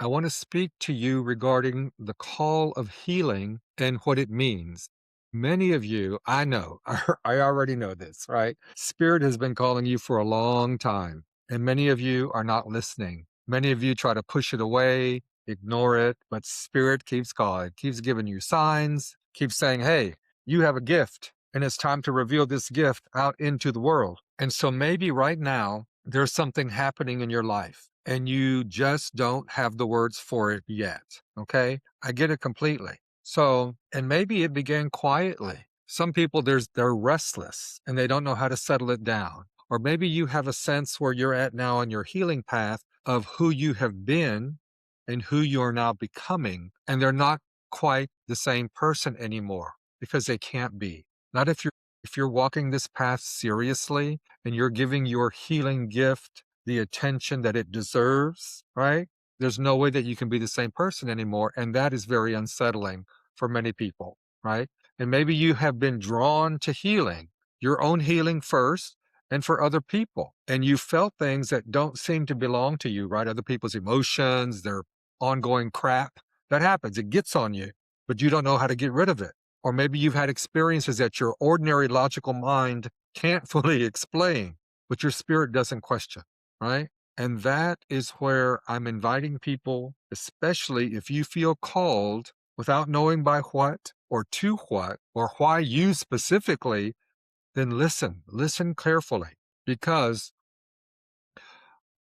I want to speak to you regarding the call of healing and what it means. Many of you, I know, I already know this, right? Spirit has been calling you for a long time, and many of you are not listening. Many of you try to push it away, ignore it, but Spirit keeps calling, keeps giving you signs, keeps saying, hey, you have a gift, and it's time to reveal this gift out into the world. And so maybe right now, there's something happening in your life and you just don't have the words for it yet. Okay. I get it completely. So, and maybe it began quietly. Some people, they're restless and they don't know how to settle it down. Or maybe you have a sense where you're at now on your healing path of who you have been and who you are now becoming. And they're not quite the same person anymore because they can't be. Not if you're walking this path seriously and you're giving your healing gift the attention that it deserves, right? There's no way that you can be the same person anymore. And that is very unsettling for many people, right? And maybe you have been drawn to healing, your own healing first, and for other people. And you felt things that don't seem to belong to you, right? Other people's emotions, their ongoing crap. That happens. It gets on you, but you don't know how to get rid of it. Or maybe you've had experiences that your ordinary logical mind can't fully explain, but your spirit doesn't question, right? And that is where I'm inviting people, especially if you feel called without knowing by what or to what or why you specifically, then listen carefully because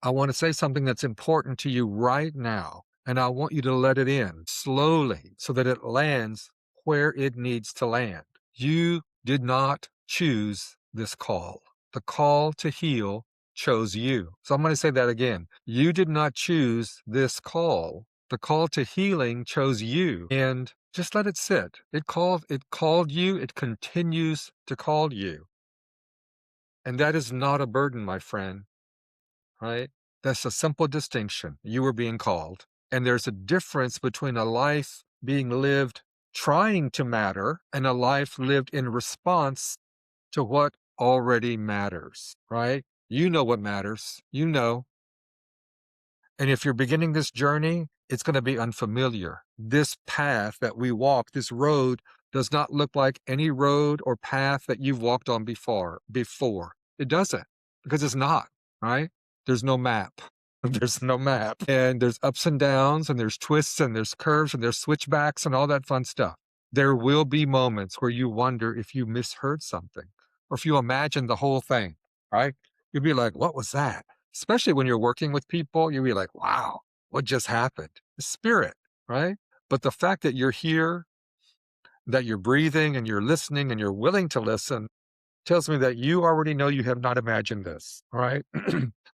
I want to say something that's important to you right now. And I want you to let it in slowly so that it lands where it needs to land. You did not choose this call. The call to heal chose you. So I'm going to say that again. You did not choose this call. The call to healing chose you. And just let it sit. It called you. It continues to call you. And that is not a burden, my friend, right? That's a simple distinction. You were being called. And there's a difference between a life being lived trying to matter and a life lived in response to what already matters, right? You know what matters. You know. And if you're beginning this journey, it's going to be unfamiliar. This path that we walk, this road, does not look like any road or path that you've walked on before. It doesn't, because it's not, right? There's no map. There's no map. And there's ups and downs, and there's twists, and there's curves, and there's switchbacks, and all that fun stuff. There will be moments where you wonder if you misheard something, or if you imagine the whole thing, right? You'd be like, what was that? Especially when you're working with people, you'll be like, wow, what just happened? The spirit, right? But the fact that you're here, that you're breathing and you're listening and you're willing to listen tells me that you already know you have not imagined this, all right?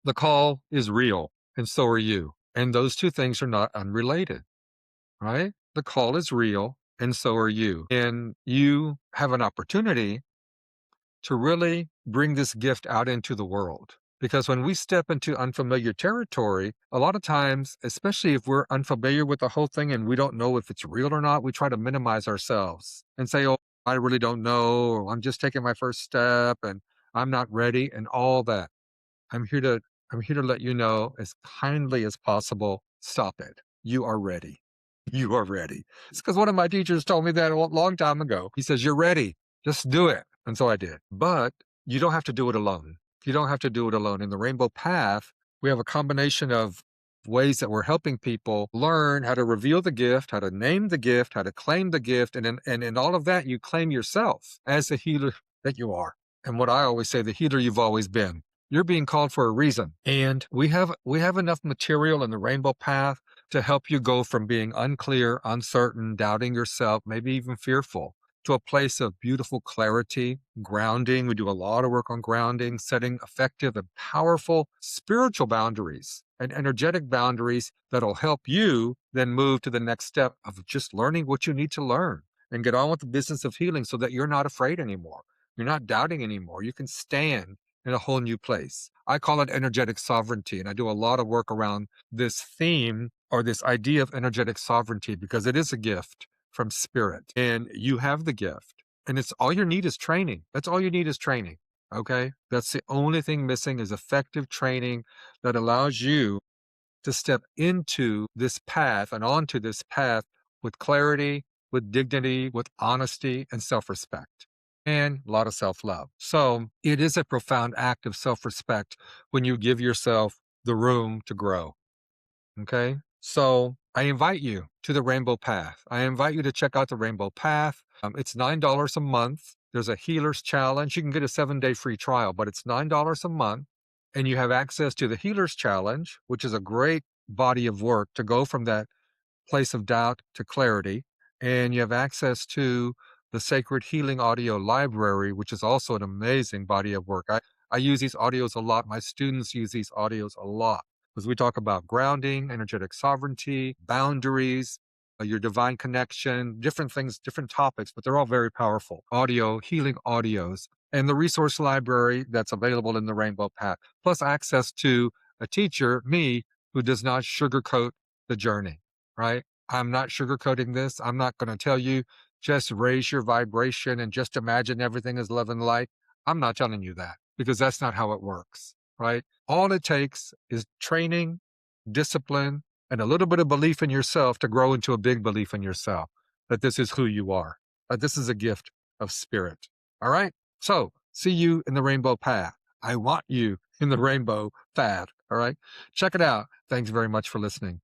The call is real, and so are you. And those two things are not unrelated, right? The call is real, and so are you. And you have an opportunity to really bring this gift out into the world. Because when we step into unfamiliar territory, a lot of times, especially if we're unfamiliar with the whole thing and we don't know if it's real or not, we try to minimize ourselves and say, oh, I really don't know, or I'm just taking my first step and I'm not ready and all that. I'm here to I'm here to let you know as kindly as possible, stop it. You are ready. You are ready. It's because one of my teachers told me that a long time ago. He says, you're ready. Just do it. And so I did. But you don't have to do it alone. You don't have to do it alone. In the Rainbow Path, we have a combination of ways that we're helping people learn how to reveal the gift, how to name the gift, how to claim the gift. And in all of that, you claim yourself as the healer that you are. And what I always say, the healer you've always been. You're being called for a reason. And we have enough material in the Rainbow Path to help you go from being unclear, uncertain, doubting yourself, maybe even fearful, to a place of beautiful clarity, grounding. We do a lot of work on grounding, setting effective and powerful spiritual boundaries and energetic boundaries that'll help you then move to the next step of just learning what you need to learn and get on with the business of healing so that you're not afraid anymore. You're not doubting anymore. You can stand in a whole new place. I call it energetic sovereignty, and I do a lot of work around this theme or this idea of energetic sovereignty because it is a gift from spirit, and you have the gift, and it's all you need is training. That's all you need is training. Okay, that's the only thing missing is effective training that allows you to step into this path and onto this path with clarity, with dignity, with honesty, and self respect, and a lot of self love. So it is a profound act of self respect when you give yourself the room to grow. Okay. So I invite you to the Rainbow Path. I invite you to check out the Rainbow Path. It's $9 a month. There's a healer's challenge. You can get a 7-day free trial, but it's $9 a month. And you have access to the healer's challenge, which is a great body of work to go from that place of doubt to clarity. And you have access to the Sacred Healing Audio Library, which is also an amazing body of work. I use these audios a lot. My students use these audios a lot because we talk about grounding, energetic sovereignty, boundaries, your divine connection, different things, different topics, but they're all very powerful. Audio, healing audios, and the resource library that's available in the Rainbow Path, plus access to a teacher, me, who does not sugarcoat the journey, right? I'm not sugarcoating this. I'm not going to tell you just raise your vibration and just imagine everything is love and light. I'm not telling you that because that's not how it works, right? All it takes is training, discipline, and a little bit of belief in yourself to grow into a big belief in yourself that this is who you are, that this is a gift of spirit. All right. So see you in the rainbow path. I want you in the rainbow path. All right. Check it out. Thanks very much for listening.